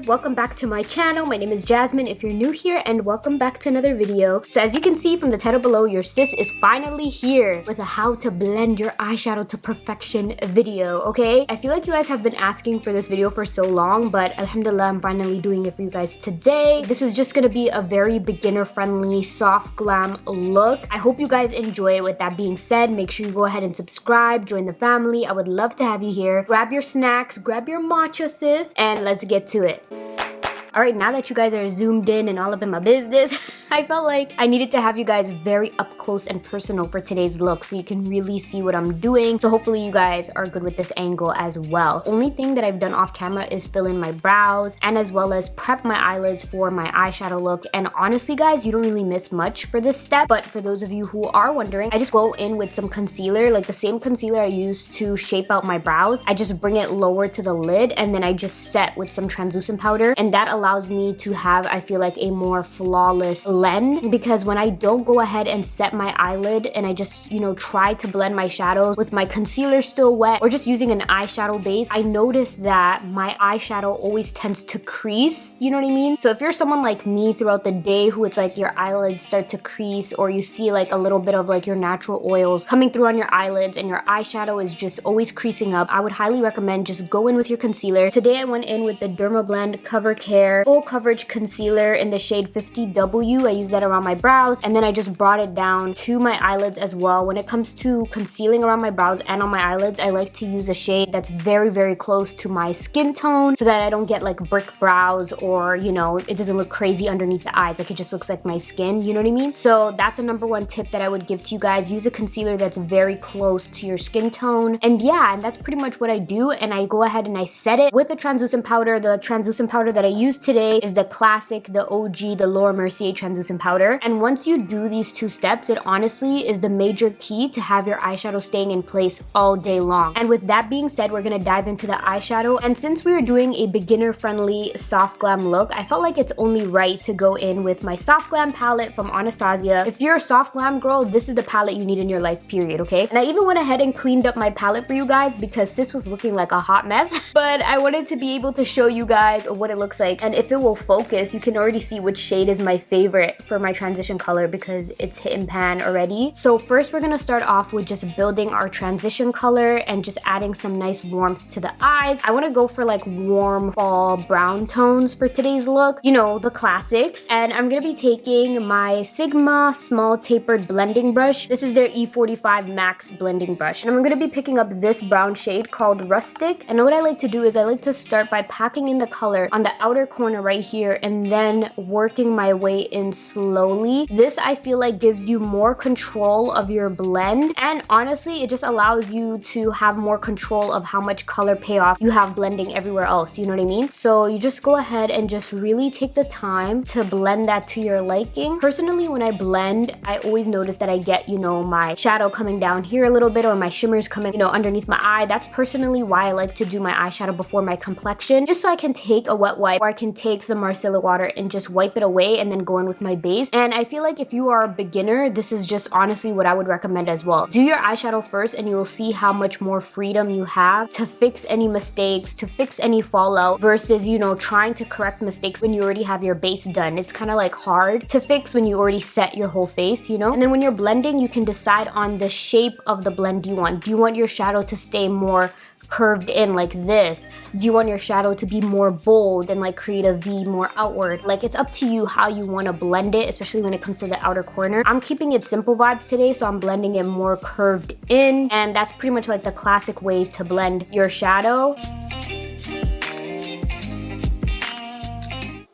welcome back to my channel. My name is Jasmine if you're new here, and welcome back to another video. So as you can see from the title below, your sis is finally here with a how to blend your eyeshadow to perfection video, okay? I feel like you guys have been asking for this video for so long, but alhamdulillah, I'm finally doing it for you guys today. This is just gonna be a very beginner friendly soft glam look. I hope you guys enjoy it. With that being said, make sure you go ahead and subscribe, join the family. I would love to have you here. Grab your snacks, grab your matcha, sis, and let's get to it. Alright, now that you guys are zoomed in and all up in my business, I felt like I needed to have you guys very up close and personal for today's look so you can really see what I'm doing. So hopefully you guys are good with this angle as well. Only thing that I've done off camera is fill in my brows and as well as prep my eyelids for my eyeshadow look. And honestly guys, you don't really miss much for this step. But for those of you who are wondering, I just go in with some concealer, like the same concealer I use to shape out my brows. I just bring it lower to the lid and then I just set with some translucent powder, and that allows me to have, I feel like, a more flawless blend, because when I don't go ahead and set my eyelid and I just, you know, try to blend my shadows with my concealer still wet or just using an eyeshadow base, I notice that my eyeshadow always tends to crease, you know what I mean? So if you're someone like me throughout the day who it's like your eyelids start to crease or you see like a little bit of like your natural oils coming through on your eyelids and your eyeshadow is just always creasing up, I would highly recommend just go in with your concealer. Today I went in with the Dermablend Cover Care Full Coverage Concealer in the shade 50W. I use that around my brows, and then I just brought it down to my eyelids as well. When it comes to concealing around my brows and on my eyelids, I like to use a shade that's very, very close to my skin tone so that I don't get like brick brows or, you know, it doesn't look crazy underneath the eyes. Like it just looks like my skin, you know what I mean? So that's a #1 tip that I would give to you guys. Use a concealer that's very close to your skin tone. And yeah, and that's pretty much what I do. And I go ahead and I set it with a translucent powder. The translucent powder that I use today is the classic, the OG, the Laura Mercier translucent powder. And once you do these 2 steps, it honestly is the major key to have your eyeshadow staying in place all day long. And with that being said, we're gonna dive into the eyeshadow. And since we were doing a beginner-friendly soft glam look, I felt like it's only right to go in with my soft glam palette from Anastasia. If you're a soft glam girl, this is the palette you need in your life, period, okay? And I even went ahead and cleaned up my palette for you guys because sis was looking like a hot mess. But I wanted to be able to show you guys what it looks like. And if it will focus, you can already see which shade is my favorite for my transition color because it's hit and pan already. So first we're gonna start off with just building our transition color and just adding some nice warmth to the eyes. I want to go for like warm fall brown tones for today's look, you know, the classics. And I'm gonna be taking my Sigma small tapered blending brush. This is their E45 Max blending brush, and I'm gonna be picking up this brown shade called Rustic. And what I like to do is I like to start by packing in the color on the outer corner right here and then working my way in slowly. This I feel like gives you more control of your blend, and honestly it just allows you to have more control of how much color payoff you have blending everywhere else, you know what I mean? So you just go ahead and just really take the time to blend that to your liking. Personally, when I blend, I always notice that I get, you know, my shadow coming down here a little bit or my shimmers coming, you know, underneath my eye. That's personally why I like to do my eyeshadow before my complexion, just so I can take a wet wipe or I can take some micellar water and just wipe it away and then go in with my base. And I feel like if you are a beginner, this is just honestly what I would recommend as well. Do your eyeshadow first and you will see how much more freedom you have to fix any mistakes, to fix any fallout versus, you know, trying to correct mistakes when you already have your base done. It's kind of like hard to fix when you already set your whole face, you know? And then when you're blending, you can decide on the shape of the blend you want. Do you want your shadow to stay more curved in like this? Do you want your shadow to be more bold and like create a V more outward? Like it's up to you how you want to blend it, especially when it comes to the outer corner. I'm keeping it simple vibes today, so I'm blending it more curved in, and that's pretty much like the classic way to blend your shadow.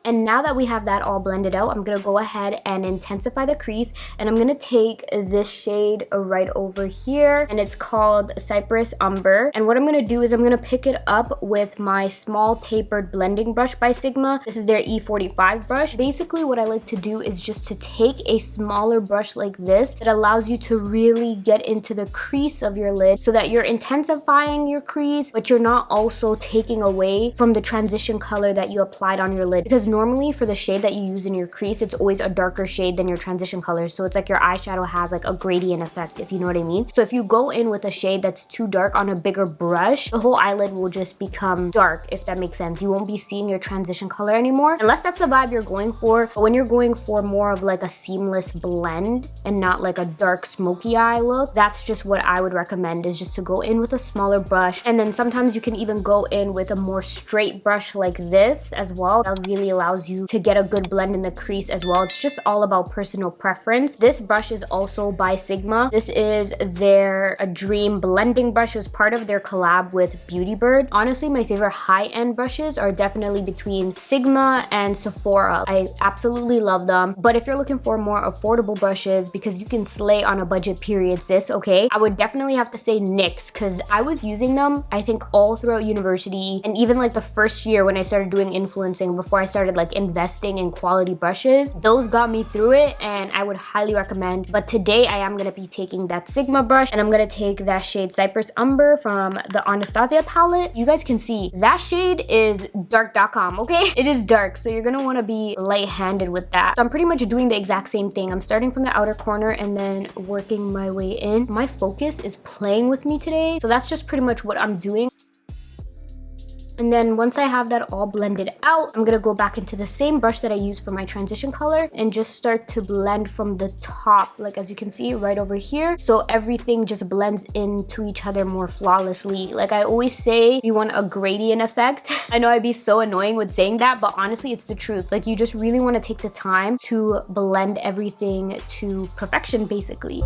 And now that we have that all blended out, I'm gonna go ahead and intensify the crease, and I'm gonna take this shade right over here, and it's called Cypress Umber. And what I'm gonna do is I'm gonna pick it up with my small tapered blending brush by Sigma. This is their E45 brush. Basically what I like to do is just to take a smaller brush like this that allows you to really get into the crease of your lid so that you're intensifying your crease, but you're not also taking away from the transition color that you applied on your lid. Because normally for the shade that you use in your crease, it's always a darker shade than your transition color. So it's like your eyeshadow has like a gradient effect, if you know what I mean. So if you go in with a shade that's too dark on a bigger brush, the whole eyelid will just become dark, if that makes sense. You won't be seeing your transition color anymore, unless that's the vibe you're going for. But when you're going for more of like a seamless blend and not like a dark smoky eye look, that's just what I would recommend, is just to go in with a smaller brush. And then sometimes you can even go in with a more straight brush like this as well. That really allows you to get a good blend in the crease as well. It's just all about personal preference. This brush is also by Sigma. This is their Dream blending brush. It was part of their collab with Beauty Bird. Honestly, my favorite high-end brushes are definitely between Sigma and Sephora. I absolutely love them. But if you're looking for more affordable brushes, because you can slay on a budget period, sis, okay, I would definitely have to say NYX, because I was using them, I think, all throughout university, and even like the first year when I started doing influencing, before I started like investing in quality brushes. Those got me through it, and I would highly recommend. But today I am gonna be taking that Sigma brush, and I'm gonna take that shade Cypress Umber from the Anastasia palette. You guys can see that shade is dark.com, okay? It is dark, so you're gonna wanna be light-handed with that. So I'm pretty much doing the exact same thing. I'm starting from the outer corner and then working my way in. My focus is playing with me today, so that's just pretty much what I'm doing. And then once I have that all blended out, I'm gonna go back into the same brush that I used for my transition color and just start to blend from the top, like as you can see right over here. So everything just blends into each other more flawlessly. Like I always say, you want a gradient effect. I know I'd be so annoying with saying that, but honestly, it's the truth. Like you just really wanna take the time to blend everything to perfection, basically.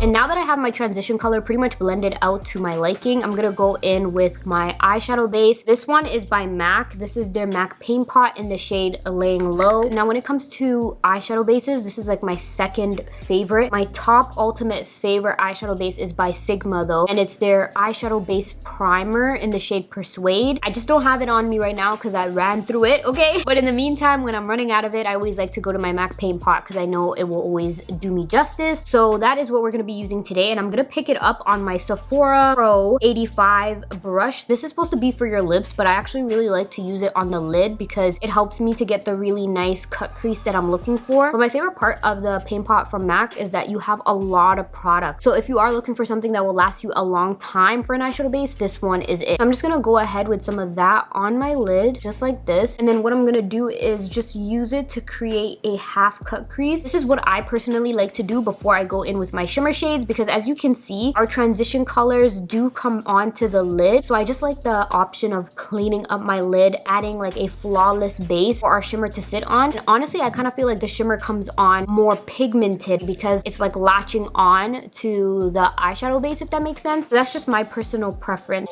And now that I have my transition color pretty much blended out to my liking, I'm gonna go in with my eyeshadow base. This one is by MAC. This is their MAC Paint Pot in the shade Laying Low. Now when it comes to eyeshadow bases, this is like my second favorite. My top ultimate favorite eyeshadow base is by Sigma though, and it's their eyeshadow base primer in the shade Persuade. I just don't have it on me right now because I ran through it, okay? But in the meantime, when I'm running out of it, I always like to go to my MAC Paint Pot because I know it will always do me justice. So that is what we're gonna be using today, and I'm gonna pick it up on my Sephora Pro 85 brush. This is supposed to be for your lips, but I actually really like to use it on the lid because it helps me to get the really nice cut crease that I'm looking for. But my favorite part of the Paint Pot from MAC is that you have a lot of product. So if you are looking for something that will last you a long time for an eyeshadow base, this one is it. So I'm just gonna go ahead with some of that on my lid, just like this. And then what I'm gonna do is just use it to create a half cut crease. This is what I personally like to do before I go in with my shimmer shades, because as you can see, our transition colors do come onto the lid. So I just like the option of cleaning up my lid, adding like a flawless base for our shimmer to sit on. And honestly, I kind of feel like the shimmer comes on more pigmented because it's like latching on to the eyeshadow base, if that makes sense. So that's just my personal preference.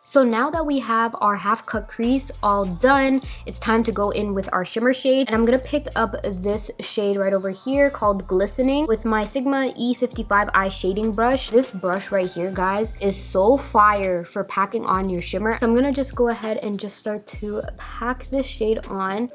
So now that we have our half cut crease all done, it's time to go in with our shimmer shade. And I'm gonna pick up this shade right over here called Glistening with my Sigma E55 eye shading brush. This brush right here, guys, is so fire for packing on your shimmer. So I'm gonna just go ahead and just start to pack this shade on.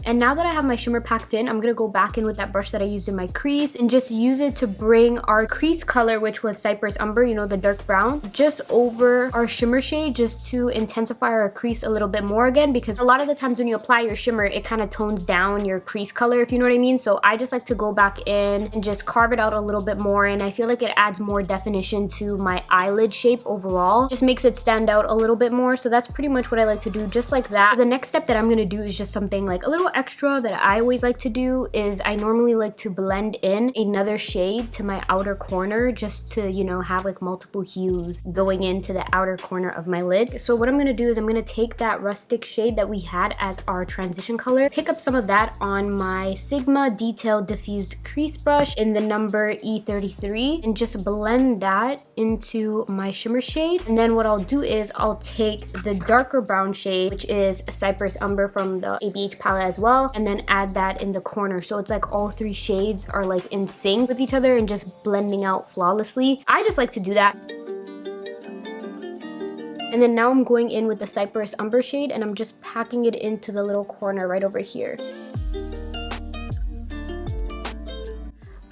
And now that I have my shimmer packed in, I'm gonna go back in with that brush that I used in my crease and just use it to bring our crease color, which was Cypress Umber, you know, the dark brown, just over our shimmer shade, just to intensify our crease a little bit more again, because a lot of the times when you apply your shimmer, it kind of tones down your crease color, if you know what I mean. So I just like to go back in and just carve it out a little bit more, and I feel like it adds more definition to my eyelid shape overall. Just makes it stand out a little bit more. So that's pretty much what I like to do, just like that. So the next step that I'm gonna do is just something like a little extra that I always like to do is I normally like to blend in another shade to my outer corner, just to, you know, have like multiple hues going into the outer corner of my lid. So what I'm gonna do is I'm gonna take that rustic shade that we had as our transition color, pick up some of that on my Sigma Detail Diffused Crease Brush in the number E33 and just blend that into my shimmer shade. And then what I'll do is I'll take the darker brown shade, which is Cypress Umber from the ABH palette as well, and then add that in the corner. So it's like all three shades are like in sync with each other and just blending out flawlessly. I just like to do that. And then now I'm going in with the Cypress Umber shade and I'm just packing it into the little corner right over here.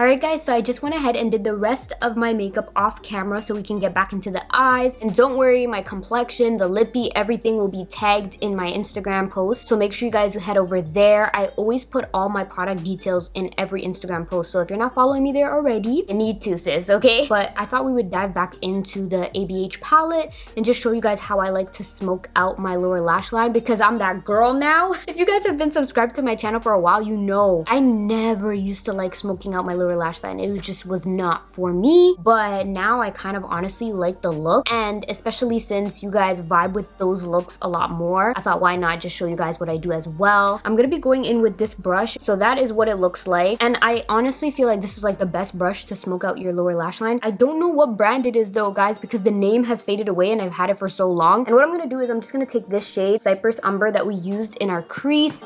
Alright guys, so I just went ahead and did the rest of my makeup off camera so we can get back into the eyes. And don't worry, my complexion, the lippy, everything will be tagged in my Instagram post. So make sure you guys head over there. I always put all my product details in every Instagram post. So if you're not following me there already, you need to, sis, okay? But I thought we would dive back into the ABH palette and just show you guys how I like to smoke out my lower lash line because I'm that girl now. If you guys have been subscribed to my channel for a while, you know I never used to like smoking out my lower lash line. It just was not for me, but now I kind of honestly like the look, and especially since you guys vibe with those looks a lot more, I thought why not just show you guys what I do as well. I'm gonna be going in with this brush, so that is what it looks like, and I honestly feel like this is like the best brush to smoke out your lower lash line. I don't know what brand it is though, guys, because the name has faded away and I've had it for so long. And what I'm gonna do is I'm just gonna take this shade, Cypress Umber, that we used in our crease.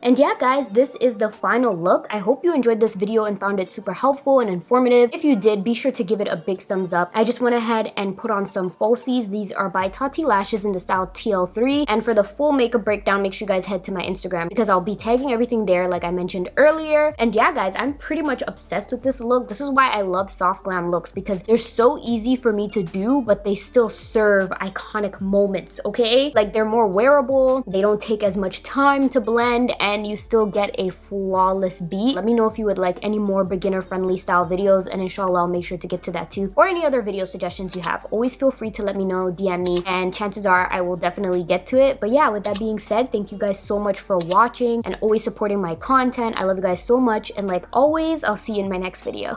And yeah guys, this is the final look. I hope you enjoyed this video and found it super helpful and informative. If you did, be sure to give it a big thumbs up. I just went ahead and put on some falsies. These are by Tati Lashes in the style TL3. And for the full makeup breakdown, make sure you guys head to my Instagram because I'll be tagging everything there like I mentioned earlier. And yeah guys, I'm pretty much obsessed with this look. This is why I love soft glam looks, because they're so easy for me to do, but they still serve iconic moments, okay? Like they're more wearable, they don't take as much time to blend, and you still get a flawless beat. Let me know if you would like any more beginner friendly style videos, and inshallah I'll make sure to get to that too, or any other video suggestions you have. Always feel free to let me know, DM me, and chances are I will definitely get to it. But yeah, with that being said, thank you guys so much for watching and always supporting my content. I love you guys so much, and like always, I'll see you in my next video.